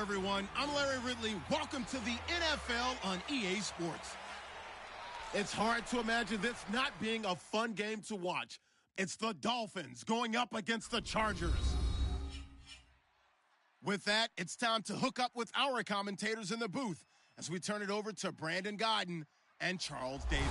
everyone. I'm Larry Ridley. Welcome to the NFL on EA Sports. It's hard to imagine this not being a fun game to watch. It's the Dolphins going up against the Chargers. With that, it's time to hook up with our commentators in the booth as we turn it over to Brandon Gaudin and Charles Davis.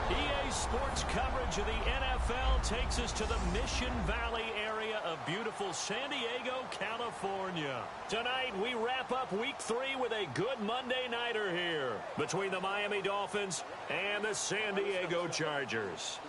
EA Sports coverage of the NFL takes us to the Mission Valley area of beautiful San Diego, California. Tonight, we wrap up Week 3 with a good Monday nighter here between the Miami Dolphins and the San Diego Chargers.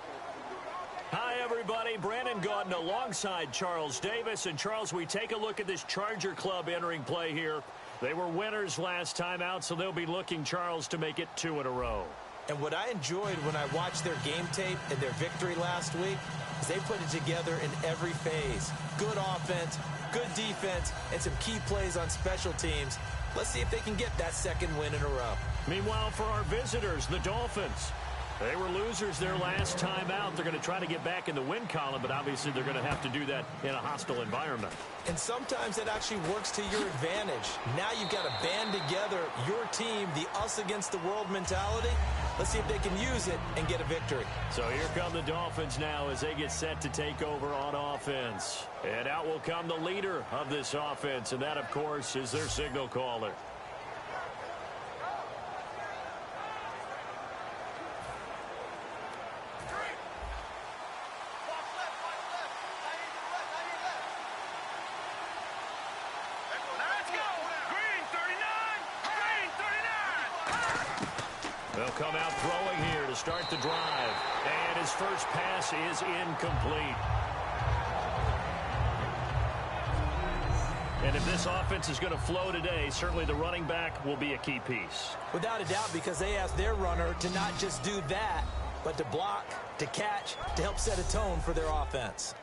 Hi, everybody. Brandon Gaudin alongside Charles Davis. And, Charles, we take a look at this Charger club entering play here. They were winners last time out, so they'll be looking, Charles, to make it 2 in a row. And what I enjoyed when I watched their game tape and their victory last week is they put it together in every phase. Good offense, good defense, and some key plays on special teams. Let's see if they can get that second win in a row. Meanwhile, for our visitors, the Dolphins, they were losers their last time out. They're going to try to get back in the win column, but obviously they're going to have to do that in a hostile environment. And sometimes it actually works to your advantage. Now you've got to band together your team, the us against the world mentality. Let's see if they can use it and get a victory. So here come the Dolphins now as they get set to take over on offense. And out will come the leader of this offense, and that, of course, is their signal caller. They'll come out throwing here to start the drive. And his first pass is incomplete. And if this offense is going to flow today, certainly the running back will be a key piece. Without a doubt, because they asked their runner to not just do that, but to block, to catch, to help set a tone for their offense.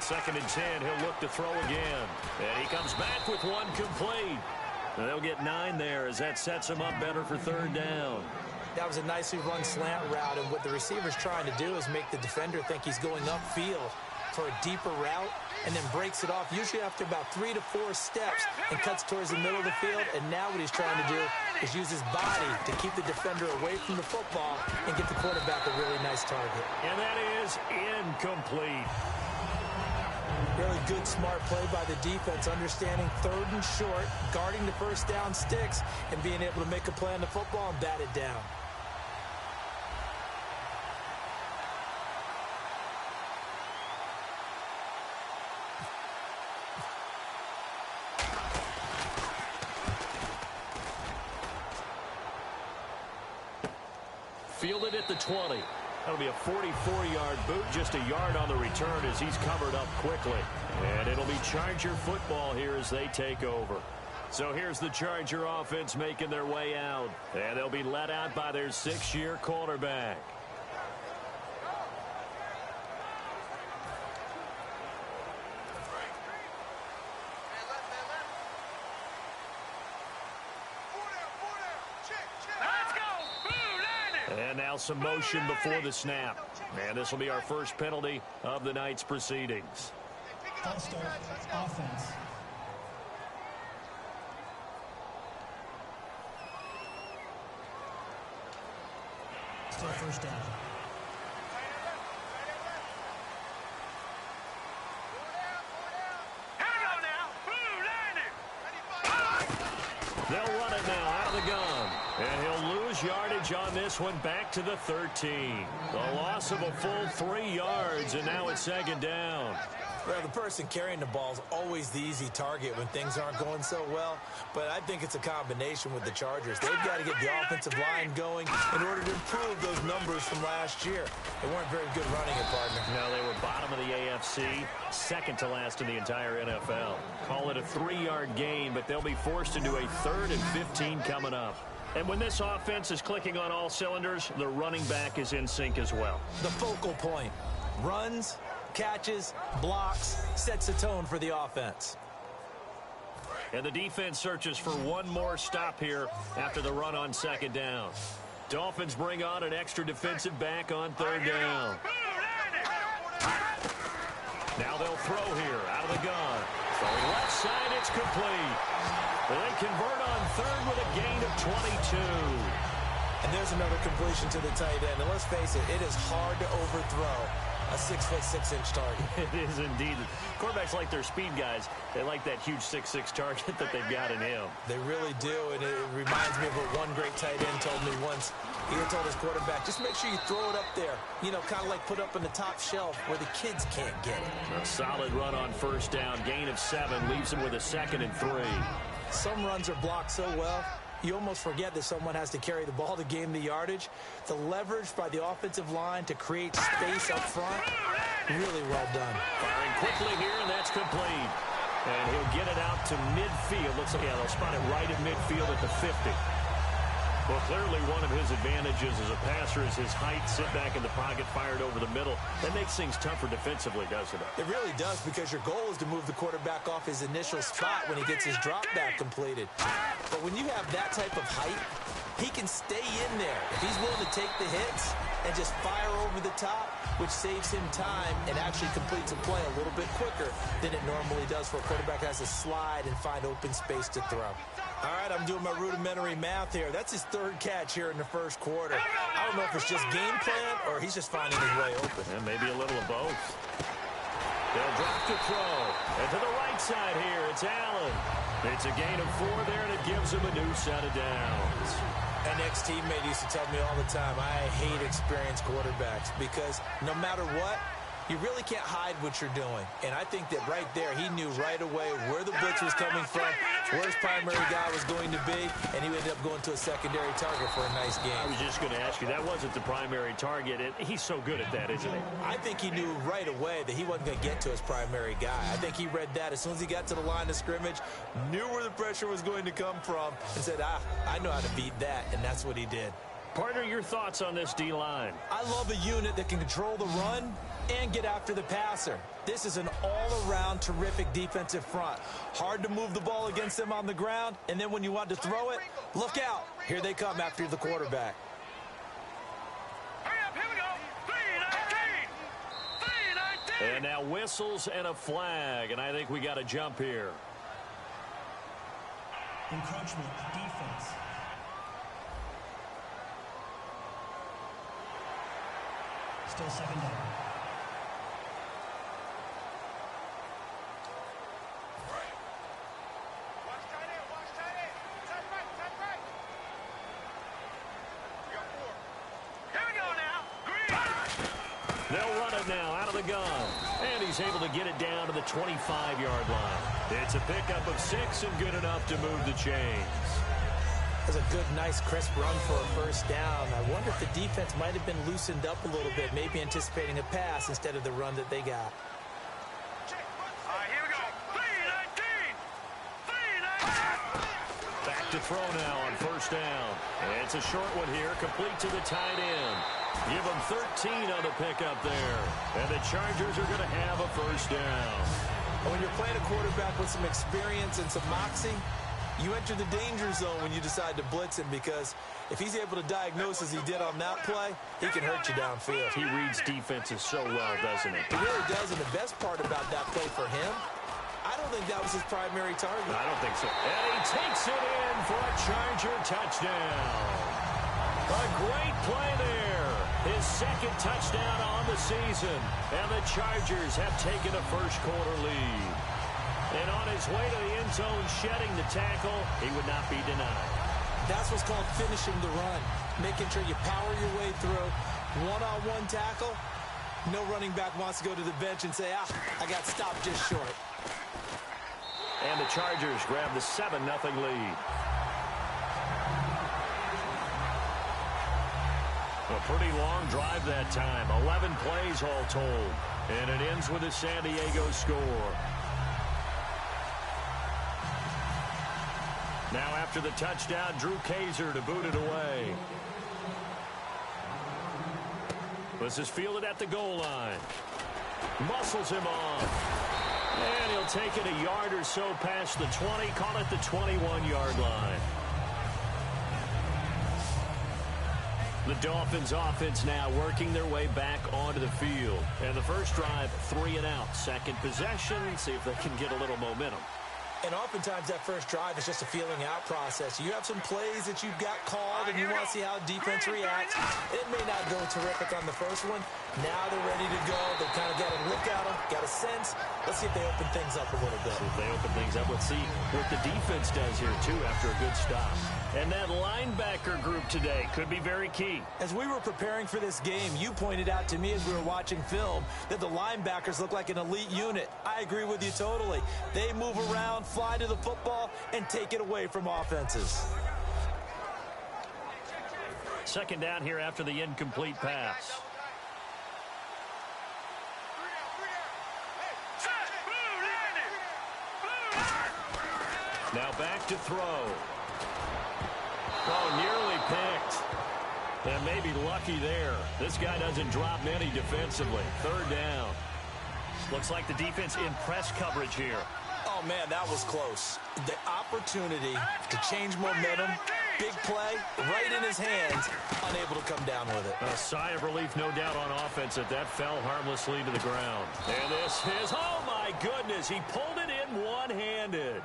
Second and 10, he'll look to throw again. And he comes back with one complete. And they'll get 9 there as that sets him up better for third down. That was a nicely run slant route, and what the receiver's trying to do is make the defender think he's going upfield for a deeper route and then breaks it off, usually after about 3 to 4 steps, and cuts towards the middle of the field. And now what he's trying to do is use his body to keep the defender away from the football and get the quarterback a really nice target. And that is incomplete. Really good, smart play by the defense, understanding third and short, guarding the first down sticks, and being able to make a play on the football and bat it down. Fielded at the 20. That'll be a 44-yard boot, just a yard on the return as he's covered up quickly. And it'll be Charger football here as they take over. So here's the Charger offense making their way out. And they'll be led out by their 6-year quarterback. And now some motion before the snap. And this will be our first penalty of the night's proceedings. False start, offense. Still first down. They'll run it now out of the gun. And he'll lose yardage on this one back to the 13. The loss of a full 3 yards, and now it's second down. Well, the person carrying the ball is always the easy target when things aren't going so well, but I think it's a combination with the Chargers. They've got to get the offensive line going in order to improve those numbers from last year. They weren't very good running it, partner. No, they were bottom of the AFC, second to last in the entire NFL. Call it a 3-yard gain, but they'll be forced into a 3rd and 15 coming up. And when this offense is clicking on all cylinders, the running back is in sync as well. The focal point. Runs, catches, blocks, sets a tone for the offense. And the defense searches for one more stop here after the run on second down. Dolphins bring on an extra defensive back on third down. Now they'll throw here out of the gun. Throwing left side, it's complete. They convert on third with a gain of 22. And there's another completion to the tight end. And let's face it is hard to overthrow a 6'6" target. It is indeed. Quarterbacks like their speed guys. They like that huge 6'6" target that they've got in him. They really do, and it reminds me of what one great tight end told me once. He had told his quarterback, just make sure you throw it up there. You know, kind of like put up on the top shelf where the kids can't get it. A solid run on first down. Gain of 7 leaves him with a 2nd and 3. Some runs are blocked so well, you almost forget that someone has to carry the ball to gain the yardage. The leverage by the offensive line to create space up front, really well done. Firing quickly here, and that's complete. And he'll get it out to midfield. Looks like, yeah, they'll spot it right at midfield at the 50. Well, clearly one of his advantages as a passer is his height, sit back in the pocket, fired over the middle. That makes things tougher defensively, doesn't it? It really does, because your goal is to move the quarterback off his initial spot when he gets his drop back completed. But when you have that type of height, he can stay in there. If he's willing to take the hits and just fire over the top, which saves him time and actually completes a play a little bit quicker than it normally does for a quarterback that has to slide and find open space to throw. All right, I'm doing my rudimentary math here. That's his 3rd catch here in the first quarter. I don't know if it's just game plan or he's just finding his way open. And maybe a little of both. They'll drop to throw. And to the right side here, it's Allen. It's a gain of 4 there, and it gives him a new set of downs. An ex-teammate used to tell me all the time, I hate experienced quarterbacks because no matter what, you really can't hide what you're doing. And I think that right there, he knew right away where the blitz was coming from, where his primary guy was going to be, and he ended up going to a secondary target for a nice game. I was just going to ask you, that wasn't the primary target. He's so good at that, isn't he? I think he knew right away that he wasn't going to get to his primary guy. I think he read that as soon as he got to the line of scrimmage, knew where the pressure was going to come from, and said, I know how to beat that, and that's what he did. Partner, your thoughts on this D-line? I love a unit that can control the run and get after the passer. This is an all-around terrific defensive front. Hard to move the ball against them on the ground, and then when you want to throw it, look out. Here they come after the quarterback. Hurry up, here we go. 3-19. And now whistles and a flag, and I think we got a jump here. Encroachment defense. Still 2nd down. They'll run it now out of the gun. And he's able to get it down to the 25-yard line. It's a pickup of 6 and good enough to move the chains. That's a good, nice, crisp run for a first down. I wonder if the defense might have been loosened up a little bit, maybe anticipating a pass instead of the run that they got. All right, here we go. 3-19. Back to throw now on first down. And it's a short one here, complete to the tight end. Give them 13 on the pickup there. And the Chargers are going to have a first down. When you're playing a quarterback with some experience and some moxie, you enter the danger zone when you decide to blitz him, because if he's able to diagnose as he did on that play, he can hurt you downfield. He reads defenses so well, doesn't he? He really does, and the best part about that play for him, I don't think that was his primary target. I don't think so. And he takes it in for a Charger touchdown. A great play there. His 2nd touchdown on the season. And the Chargers have taken a first-quarter lead. And on his way to the end zone, shedding the tackle, he would not be denied. That's what's called finishing the run. Making sure you power your way through. One-on-one tackle. No running back wants to go to the bench and say, I got stopped just short. And the Chargers grab the 7-0 lead. A pretty long drive that time. 11 plays all told. And it ends with a San Diego score. Now after the touchdown, Drew Kaiser to boot it away. This is fielded at the goal line. Muscles him off. And he'll take it a yard or so past the 20, call it the 21-yard line. The Dolphins offense now working their way back onto the field. And the first drive, 3 and out. Second possession, see if they can get a little momentum. And oftentimes that first drive is just a feeling out process. You have some plays that you've got called and you want to see how defense reacts. It may not go terrific on the first one. Now they're ready to go. They kind of got a look at them, got a sense. Let's see if they open things up a little bit. If they open things up, let's see what the defense does here, too, after a good stop. And that linebacker group today could be very key. As we were preparing for this game, you pointed out to me as we were watching film that the linebackers look like an elite unit. I agree with you totally. They move around, fly to the football, and take it away from offenses. Second down here after the incomplete pass. Now back to throw. Oh, nearly picked. And maybe lucky there. This guy doesn't drop many defensively. Third down. Looks like the defense in press coverage here. Oh, man, that was close. The opportunity to change momentum, big play, right in his hands, unable to come down with it. A sigh of relief, no doubt, on offense that fell harmlessly to the ground. And this is, oh, my goodness, he pulled it in one-handed.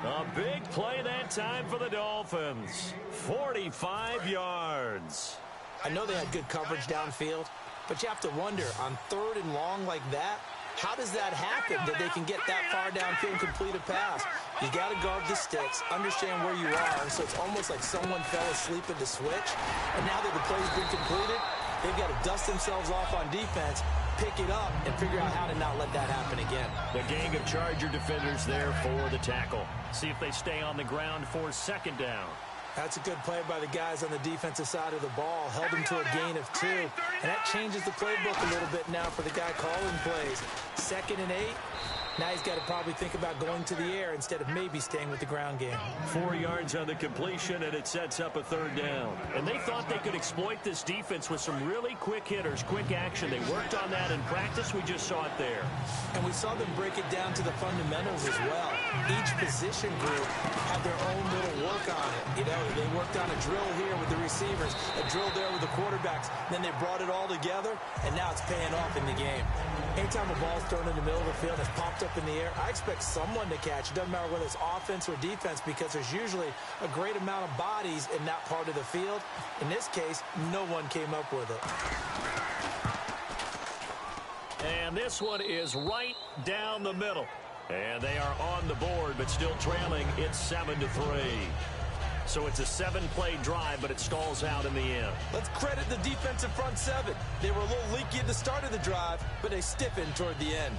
A big play that time for the Dolphins. 45 yards. I know they had good coverage downfield, but you have to wonder, on third and long like that, how does that happen that they can get that far downfield and complete a pass? You got to guard the sticks, understand where you are, so it's almost like someone fell asleep at the switch, and now that the play's been completed, they've got to dust themselves off on defense, pick it up, and figure out how to not let that happen again. The gang of Charger defenders there for the tackle. See if they stay on the ground for second down. That's a good play by the guys on the defensive side of the ball. Held them to a gain of 2. And that changes the playbook a little bit now for the guy calling plays. 2nd and 8. Now he's got to probably think about going to the air instead of maybe staying with the ground game. 4 yards on the completion, and it sets up a third down. And they thought they could exploit this defense with some really quick hitters, quick action. They worked on that in practice. We just saw it there. And we saw them break it down to the fundamentals as well. Each position group had their own little work on it. You know, they worked on a drill here with the receivers, a drill there with the quarterbacks. Then they brought it all together, and now it's paying off in the game. Anytime a ball's thrown in the middle of the field that's popped up in the air, I expect someone to catch. It doesn't matter whether it's offense or defense because there's usually a great amount of bodies in that part of the field. In this case, no one came up with it. And this one is right down the middle. And they are on the board, but still trailing. It's 7-3. So it's a 7-play drive, but it stalls out in the end. Let's credit the defensive front 7. They were a little leaky at the start of the drive, but they stiffened toward the end.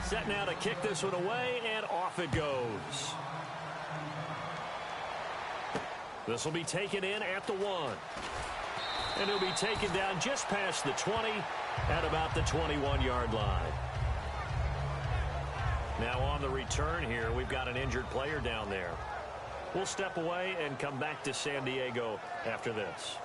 Set now to kick this one away, and off it goes. This will be taken in at the 1. And it'll be taken down just past the 20 at about the 21-yard line. Now on the return here, we've got an injured player down there. We'll step away and come back to San Diego after this.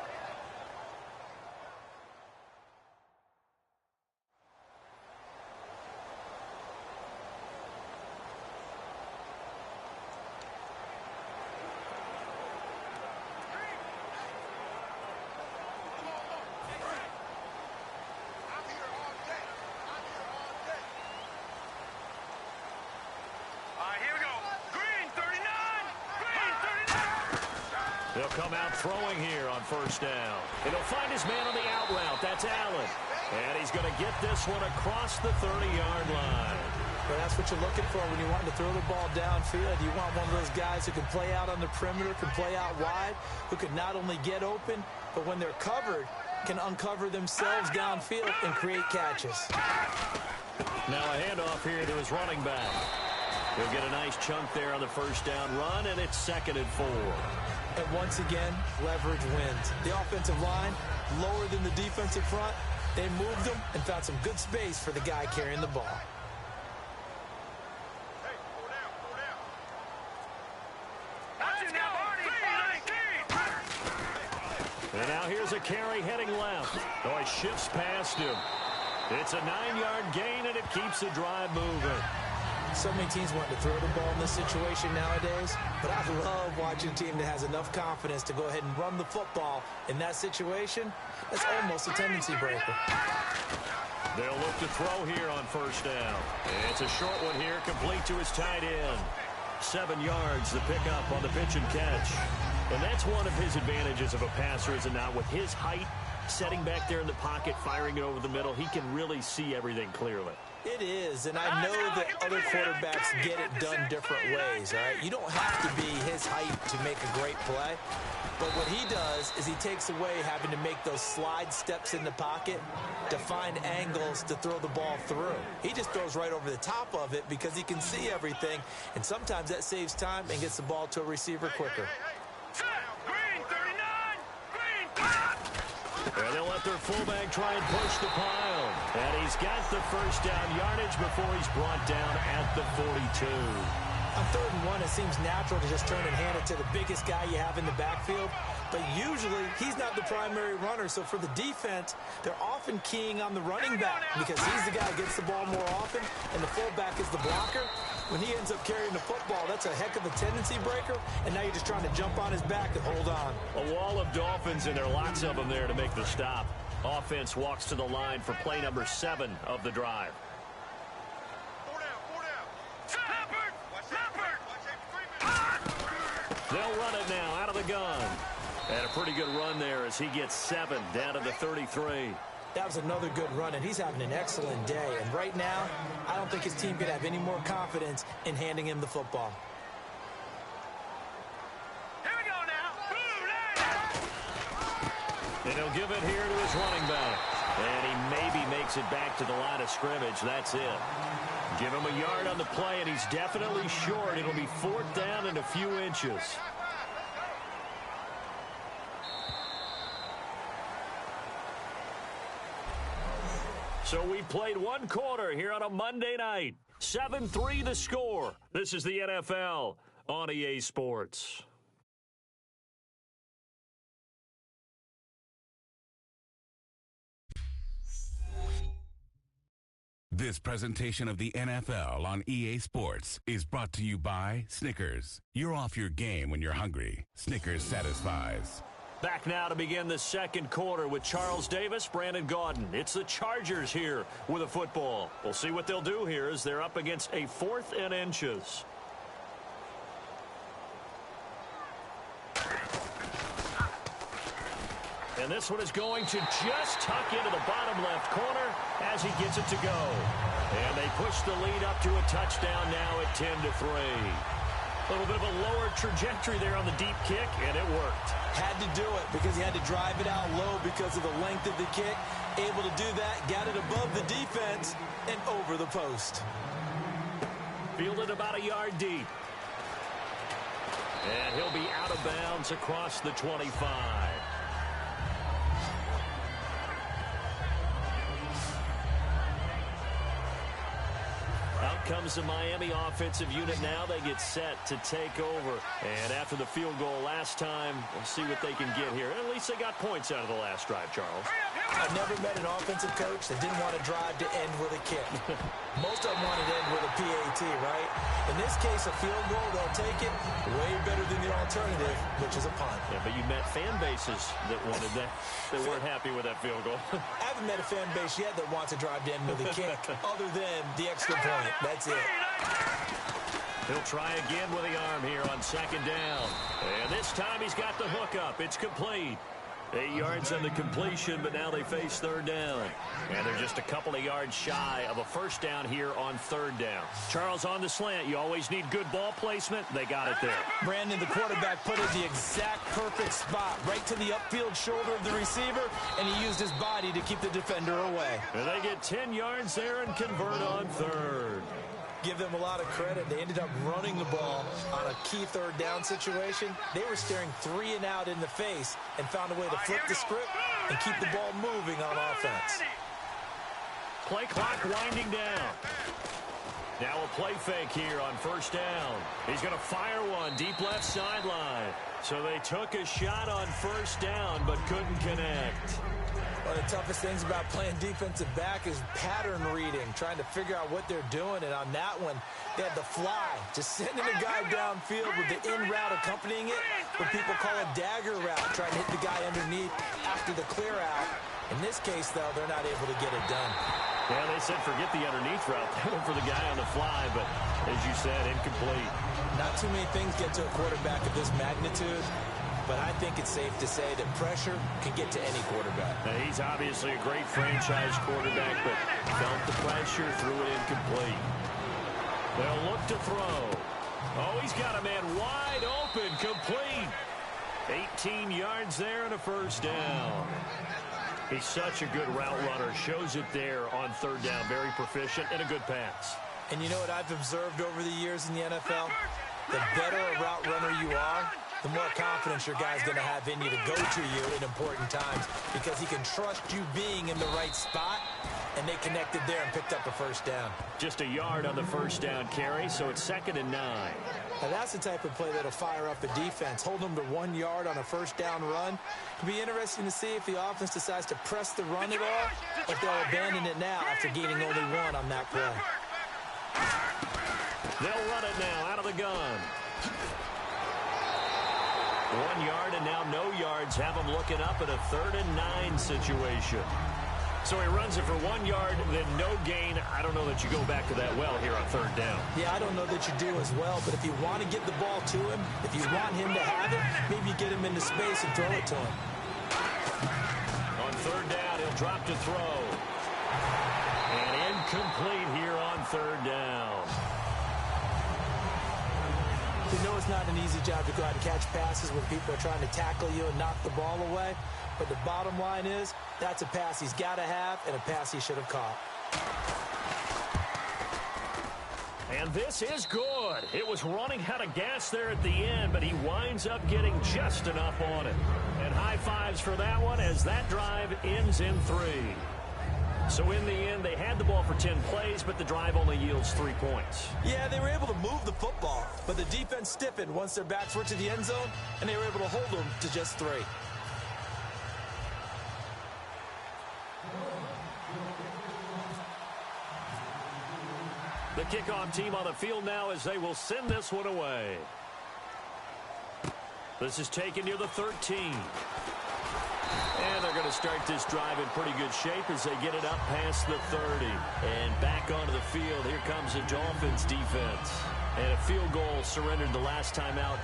They'll come out throwing here on first down. And he'll find his man on the out route. That's Allen. And he's going to get this one across the 30-yard line. Well, that's what you're looking for when you want to throw the ball downfield. You want one of those guys who can play out on the perimeter, can play out wide, who can not only get open, but when they're covered, can uncover themselves downfield and create catches. Now a handoff here to his running back. He'll get a nice chunk there on the first down run, and it's 2nd and 4. And once again, leverage wins. The offensive line, lower than the defensive front, they moved them and found some good space for the guy carrying the ball. And now here's a carry heading left. Oh, he shifts past him. It's a 9-yard gain, and it keeps the drive moving. So many teams want to throw the ball in this situation nowadays, but I love watching a team that has enough confidence to go ahead and run the football in that situation. That's almost a tendency breaker. They'll look to throw here on first down. It's a short one here, complete to his tight end. 7 yards, the pickup on the pitch and catch. And that's one of his advantages of a passer, is it not? With his height, setting back there in the pocket, firing it over the middle, he can really see everything clearly. It is, and I know that other quarterbacks get it done different ways, all right? You don't have to be his height to make a great play, but what he does is he takes away having to make those slide steps in the pocket to find angles to throw the ball through. He just throws right over the top of it because he can see everything, and sometimes that saves time and gets the ball to a receiver quicker. Green 39. Green. And they'll let their fullback try and push the pile. And he's got the first down yardage before he's brought down at the 42. On 3rd and 1, it seems natural to just turn and hand it to the biggest guy you have in the backfield. But usually, he's not the primary runner. So for the defense, they're often keying on the running back because he's the guy who gets the ball more often, and the fullback is the blocker. When he ends up carrying the football, that's a heck of a tendency breaker, and now you're just trying to jump on his back and hold on. A wall of Dolphins, and there are lots of them there to make the stop. Offense walks to the line for play number 7 of the drive. 4 down. Leopard. They'll run it now out of the gun. And a pretty good run there as he gets 7 down to the 33. That was another good run, and he's having an excellent day. And right now, I don't think his team could have any more confidence in handing him the football. Here we go now. And he'll give it here to his running back. And he maybe makes it back to the line of scrimmage. That's it. Give him a yard on the play, and he's definitely short. It'll be 4th down and a few inches. So we played 1 quarter here on a Monday night. 7-3 the score. This is the NFL on EA Sports. This presentation of the NFL on EA Sports is brought to you by Snickers. You're off your game when you're hungry. Snickers satisfies. Back now to begin the 2nd quarter with Charles Davis, Brandon Gaudin. It's the Chargers here with a football. We'll see what they'll do here as they're up against a 4th and inches. And this one is going to just tuck into the bottom left corner as he gets it to go. And they push the lead up to a touchdown now at 10-3. A little bit of a lower trajectory there on the deep kick, and it worked. Had to do it because he had to drive it out low because of the length of the kick. Able to do that, got it above the defense and over the post. Fielded about a yard deep. And he'll be out of bounds across the 25. Out comes the Miami offensive unit now. They get set to take over. And after the field goal last time, we'll see what they can get here. At least they got points out of the last drive, Charles. I've never met an offensive coach that didn't want to drive to end with a kick. Most of them want to end with a PAT, right? In this case, a field goal, they'll take it way better than the alternative, which is a punt. Yeah, but you met fan bases that wanted that. They weren't happy with that field goal. I haven't met a fan base yet that wants to drive to end with a kick other than the extra point. That's it. He'll try again with the arm here on 2nd down. And this time he's got the hook up. It's complete. 8 yards on the completion, but now they face 3rd down. And they're just a couple of yards shy of a first down here on 3rd down. Charles, on the slant, you always need good ball placement. They got it there. Brandon, the quarterback, put it the exact perfect spot, right to the upfield shoulder of the receiver, and he used his body to keep the defender away. And they get 10 yards there and convert on 3rd. Give them a lot of credit. They ended up running the ball on a key 3rd down situation. They were staring 3 and out in the face and found a way to flip the script and keep the ball moving on offense. Play clock winding down. Now a play fake here on first down. He's going to fire one deep left sideline. So they took a shot on first down but couldn't connect. One of the toughest things about playing defensive back is pattern reading, trying to figure out what they're doing. And on that one, they had the fly, just sending a guy downfield with the in route accompanying it, what people call a dagger route, trying to hit the guy underneath after the clear out. In this case, though, they're not able to get it done. Yeah, they said forget the underneath route. They went for the guy on the fly, but as you said, incomplete. Not too many things get to a quarterback of this magnitude, but I think it's safe to say that pressure can get to any quarterback. Now, he's obviously a great franchise quarterback, but felt the pressure, threw it incomplete. They'll look to throw. Oh, he's got a man wide open, complete. 18 yards there and a first down. He's such a good route runner. Shows it there on third down. Very proficient and a good pass. And you know what I've observed over the years in the NFL? The better a route runner you are, the more confidence your guy's going to have in you to go to you in important times because he can trust you being in the right spot, and they connected there and picked up a first down. Just a yard on the first down carry, so it's 2nd and 9. Now that's the type of play that'll fire up a defense. Hold them to 1 yard on a first down run. It'll be interesting to see if the offense decides to press the run at all, or if they'll abandon it now after gaining only 1 on that play. They'll run it now out of the gun. 1 yard and now no yards. Have them looking up at a 3rd and 9 situation. So he runs it for 1 yard, then no gain. I don't know that you go back to that well here on third down. Yeah, I don't know that you do as well, but if you want to get the ball to him, if you want him to have it, maybe you get him into space and throw it to him. On third down, he'll drop to throw. And incomplete here on third down. You know it's not an easy job to go out and catch passes when people are trying to tackle you and knock the ball away. But the bottom line is, that's a pass he's got to have and a pass he should have caught. And this is good. It was running out of gas there at the end, but he winds up getting just enough on it. And high fives for that one as that drive ends in 3. So in the end, they had the ball for 10 plays, but the drive only yields 3 points. Yeah, they were able to move the football, but the defense stiffened once their backs were to the end zone, and they were able to hold them to just 3. The kickoff team on the field now as they will send this one away. This is taken near the 13. And they're going to start this drive in pretty good shape as they get it up past the 30. And back onto the field, here comes the Dolphins defense. And a field goal surrendered the last time out.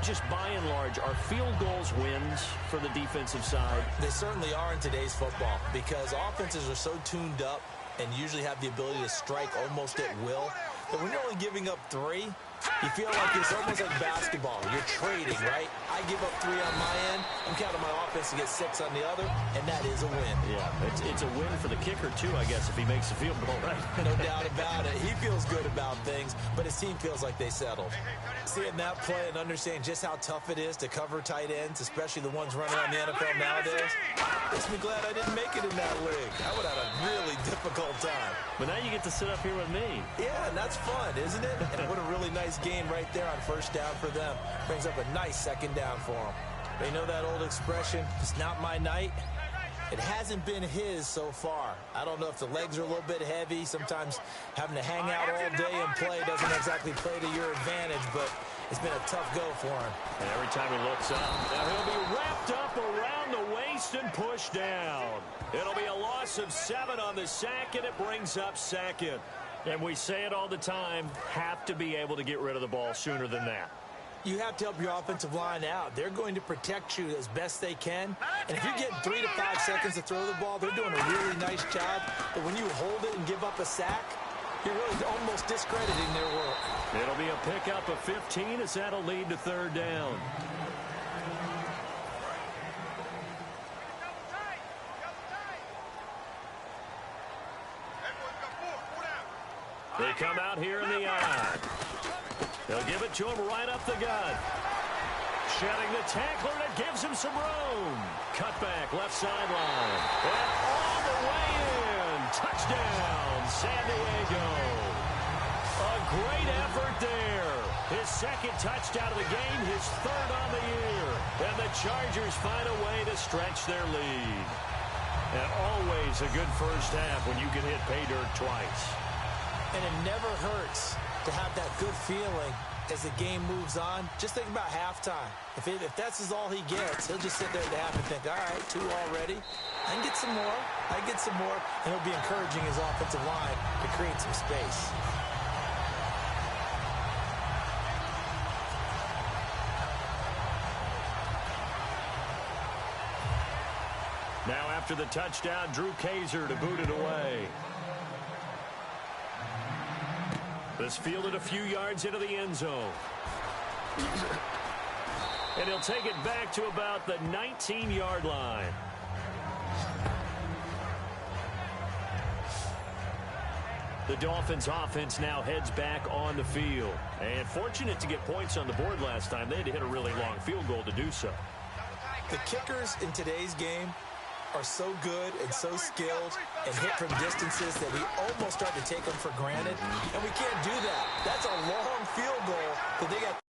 Just by and large, are field goals wins for the defensive side? They certainly are in today's football because offenses are so tuned up and usually have the ability to strike almost at will. But when you're only giving up 3, you feel like it's almost like basketball. You're trading, right? I give up 3 on my end. I'm counting my offense to get 6 on the other, and that is a win. Yeah, it's a win for the kicker, too, I guess, if he makes the field goal, right? No doubt about it. He feels good about things, but his team feels like they settled. Seeing that play and understanding just how tough it is to cover tight ends, especially the ones running around the NFL nowadays, makes me glad I didn't make it in that league. I would have had a really difficult time. But now you get to sit up here with me. Yeah, and that's fun, isn't it? And what a really nice game right there on first down for them. Brings up a nice second down for them. They know that old expression, it's not my night. It hasn't been his so far. I don't know if the legs are a little bit heavy. Sometimes having to hang out all day and play doesn't exactly play to your advantage, but it's been a tough go for him. And every time he looks up, now he'll be wrapped up around the waist and pushed down. It'll be a loss of 7 on the sack, and it brings up 2nd. And we say it all the time, have to be able to get rid of the ball sooner than that. You have to help your offensive line out. They're going to protect you as best they can. And if you're getting 3 to 5 seconds to throw the ball, they're doing a really nice job. But when you hold it and give up a sack, you're really almost discrediting their work. It'll be a pickup of 15 as that'll lead to third down. They come out here in the eye. They'll give it to him right up the gut. Shedding the tackler, and it gives him some room. Cut back, left sideline. And all the way in. Touchdown, San Diego. A great effort there. His second touchdown of the game, his third on the year. And the Chargers find a way to stretch their lead. And always a good first half when you can hit pay dirt twice. And it never hurts to have that good feeling as the game moves on. Just think about halftime. If that's all he gets, he'll just sit there at the half and think, all right, 2 already. I can get some more. I can get some more. And he'll be encouraging his offensive line to create some space. Now after the touchdown, Drew Kaiser to boot it away. This fielded a few yards into the end zone. And he'll take it back to about the 19-yard line. The Dolphins offense now heads back on the field. And fortunate to get points on the board last time. They had to hit a really long field goal to do so. The kickers in today's game are so good and so skilled and hit from distances that we almost start to take them for granted. And we can't do that. That's a long field goal that they got.